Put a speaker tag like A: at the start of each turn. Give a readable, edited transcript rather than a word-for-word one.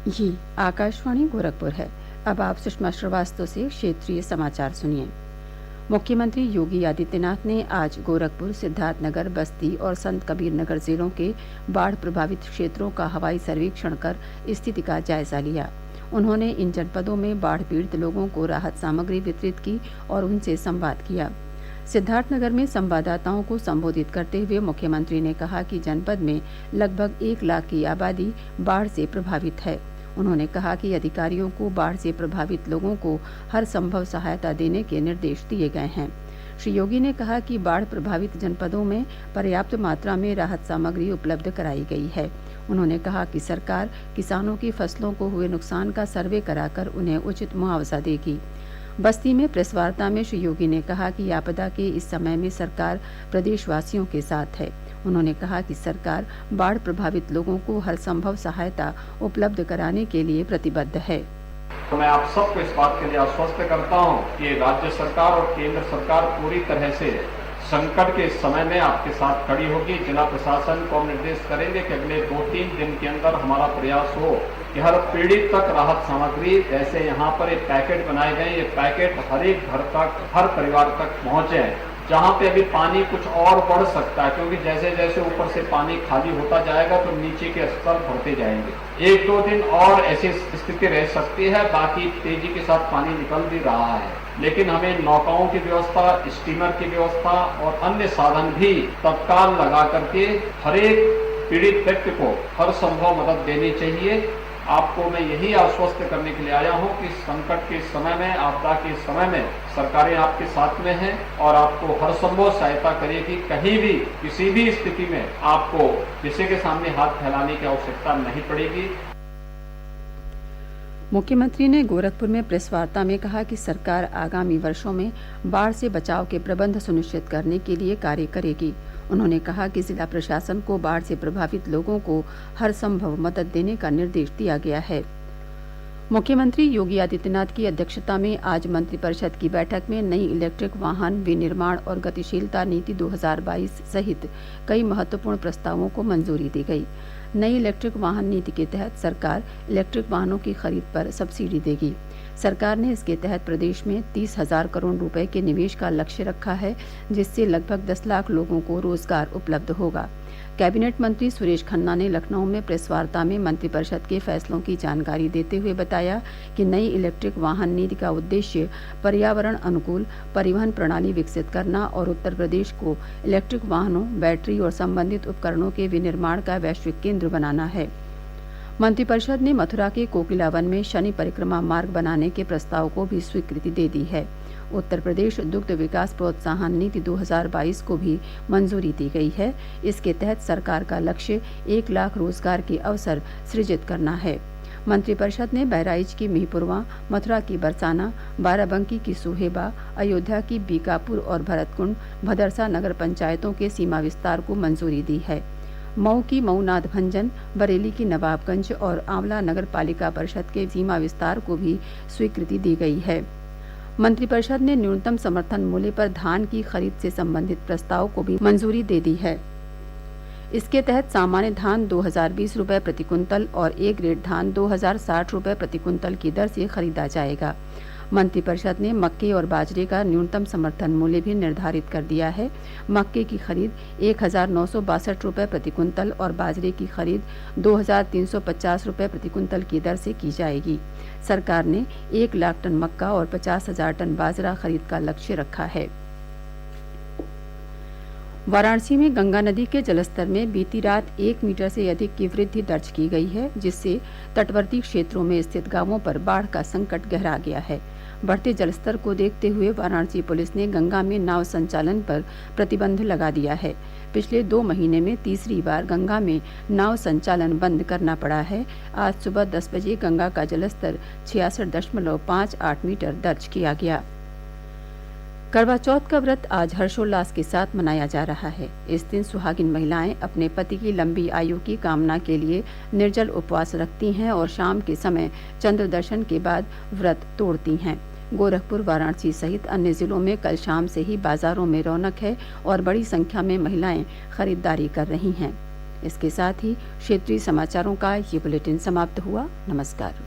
A: ये आकाशवाणी गोरखपुर है। अब आप सुषमा श्रीवास्तव से क्षेत्रीय समाचार सुनिए। मुख्यमंत्री योगी आदित्यनाथ ने आज गोरखपुर, सिद्धार्थनगर, बस्ती और संत कबीर नगर जिलों के बाढ़ प्रभावित क्षेत्रों का हवाई सर्वेक्षण कर स्थिति का जायजा लिया। उन्होंने इन जनपदों में बाढ़ पीड़ित लोगों को राहत सामग्री वितरित की और उनसे संवाद किया। सिद्धार्थनगर में संवाददाताओं को संबोधित करते हुए मुख्यमंत्री ने कहा कि जनपद में लगभग 1 लाख की आबादी बाढ़ से प्रभावित है। उन्होंने कहा कि अधिकारियों को बाढ़ से प्रभावित लोगों को हर संभव सहायता देने के निर्देश दिए गए हैं। श्री योगी ने कहा कि बाढ़ प्रभावित जनपदों में पर्याप्त मात्रा में राहत सामग्री उपलब्ध कराई गई है। उन्होंने कहा कि सरकार किसानों की फसलों को हुए नुकसान का सर्वे कराकर उन्हें उचित मुआवजा देगी। बस्ती में प्रेस वार्ता में श्री योगी ने कहा कि आपदा के इस समय में सरकार प्रदेशवासियों के साथ है। उन्होंने कहा कि सरकार बाढ़ प्रभावित लोगों को हर संभव सहायता उपलब्ध कराने के लिए प्रतिबद्ध है।
B: तो मैं आप सबको इस बात के लिए आश्वस्त करता हूं कि राज्य सरकार और केंद्र सरकार पूरी तरह से संकट के समय में आपके साथ खड़ी होगी। जिला प्रशासन को हम निर्देश करेंगे कि अगले 2-3 दिन के अंदर हमारा प्रयास हो कि हर पीड़ित तक राहत सामग्री, जैसे यहाँ पर एक पैकेट बनाए गए, ये पैकेट हर एक घर तक, हर परिवार तक पहुंचे। जहाँ पे अभी पानी कुछ और बढ़ सकता है, क्योंकि जैसे जैसे ऊपर से पानी खाली होता जाएगा तो नीचे के स्तर बढ़ते जाएंगे। 1-2 दिन और ऐसी स्थिति रह सकती है। बाकी तेजी के साथ पानी निकल भी रहा है, लेकिन हमें नौकाओं की व्यवस्था, स्टीमर की व्यवस्था और अन्य साधन भी तत्काल लगा करके हर एक पीड़ित व्यक्ति को हर संभव मदद देनी चाहिए। आपको मैं यही आश्वस्त करने के लिए आया हूं कि संकट के समय में, आपदा के समय में सरकारें आपके साथ में हैं और आपको हर संभव सहायता करेगी। कहीं भी किसी भी स्थिति में आपको किसी के सामने हाथ फैलाने की आवश्यकता नहीं पड़ेगी।
A: मुख्यमंत्री ने गोरखपुर में प्रेस वार्ता में कहा कि सरकार आगामी वर्षों में बाढ़ से बचाव के प्रबंध सुनिश्चित करने के लिए कार्य करेगी। उन्होंने कहा कि जिला प्रशासन को बाढ़ से प्रभावित लोगों को हर संभव मदद देने का निर्देश दिया गया है। मुख्यमंत्री योगी आदित्यनाथ की अध्यक्षता में आज मंत्रिपरिषद की बैठक में नई इलेक्ट्रिक वाहन विनिर्माण और गतिशीलता नीति 2022 सहित कई महत्वपूर्ण प्रस्तावों को मंजूरी दी गई। नई इलेक्ट्रिक वाहन नीति के तहत सरकार इलेक्ट्रिक वाहनों की खरीद पर सब्सिडी देगी। सरकार ने इसके तहत प्रदेश में 30,000 करोड़ रुपए के निवेश का लक्ष्य रखा है, जिससे लगभग 10 लाख लोगों को रोजगार उपलब्ध होगा। कैबिनेट मंत्री सुरेश खन्ना ने लखनऊ में प्रेस वार्ता में मंत्रिपरिषद के फैसलों की जानकारी देते हुए बताया कि नई इलेक्ट्रिक वाहन नीति का उद्देश्य पर्यावरण अनुकूल परिवहन प्रणाली विकसित करना और उत्तर प्रदेश को इलेक्ट्रिक वाहनों, बैटरी और संबंधित उपकरणों के विनिर्माण का वैश्विक केंद्र बनाना है। मंत्रिपरिषद ने मथुरा के कोकिला वन में शनि परिक्रमा मार्ग बनाने के प्रस्ताव को भी स्वीकृति दे दी है। उत्तर प्रदेश दुग्ध विकास प्रोत्साहन नीति 2022 को भी मंजूरी दी गई है। इसके तहत सरकार का लक्ष्य 1 लाख रोजगार के अवसर सृजित करना है। मंत्रिपरिषद ने बहराइच की मिहीपुरवा, मथुरा की बरसाना, बाराबंकी की सुहेबा, अयोध्या की बीकापुर और भरतकुंड, भदरसा नगर पंचायतों के सीमा विस्तार को मंजूरी दी है। मऊ की मऊनाथ भंजन, बरेली की नवाबगंज और आंवला नगर पालिका परिषद के सीमा विस्तार को भी स्वीकृति दी गई है। मंत्रिपरिषद ने न्यूनतम समर्थन मूल्य पर धान की खरीद से संबंधित प्रस्ताव को भी मंजूरी दे दी है। इसके तहत सामान्य धान 2020 रुपये प्रति कुंतल और ए ग्रेड धान 2060 रुपये प्रति कुंतल की दर से खरीदा जाएगा। मंत्रिपरिषद ने मक्के और बाजरे का न्यूनतम समर्थन मूल्य भी निर्धारित कर दिया है। मक्के की खरीद 1,962 रुपये प्रति कुंतल और बाजरे की खरीद 2,350 रुपये प्रति कुंतल की दर से की जाएगी। सरकार ने 1 लाख टन मक्का और 50,000 टन बाजरा खरीद का लक्ष्य रखा है। वाराणसी में गंगा नदी के जलस्तर में बीती रात 1 मीटर से अधिक की वृद्धि दर्ज की गई है, जिससे तटवर्ती क्षेत्रों में स्थित गांवों पर बाढ़ का संकट गहरा गया है। बढ़ते जलस्तर को देखते हुए वाराणसी पुलिस ने गंगा में नाव संचालन पर प्रतिबंध लगा दिया है। पिछले 2 महीने में तीसरी बार गंगा में नाव संचालन बंद करना पड़ा है। आज सुबह 10 बजे गंगा का जलस्तर 66.58 मीटर दर्ज किया गया। करवा चौथ का व्रत आज हर्षोल्लास के साथ मनाया जा रहा है। इस दिन सुहागिन महिलाएं अपने पति की लंबी आयु की कामना के लिए निर्जल उपवास रखती हैं और शाम के समय चंद्र दर्शन के बाद व्रत तोड़ती हैं। गोरखपुर, वाराणसी सहित अन्य जिलों में कल शाम से ही बाजारों में रौनक है और बड़ी संख्या में महिलाएं खरीदारी कर रही हैं। इसके साथ ही क्षेत्रीय समाचारों का ये बुलेटिन समाप्त हुआ। नमस्कार।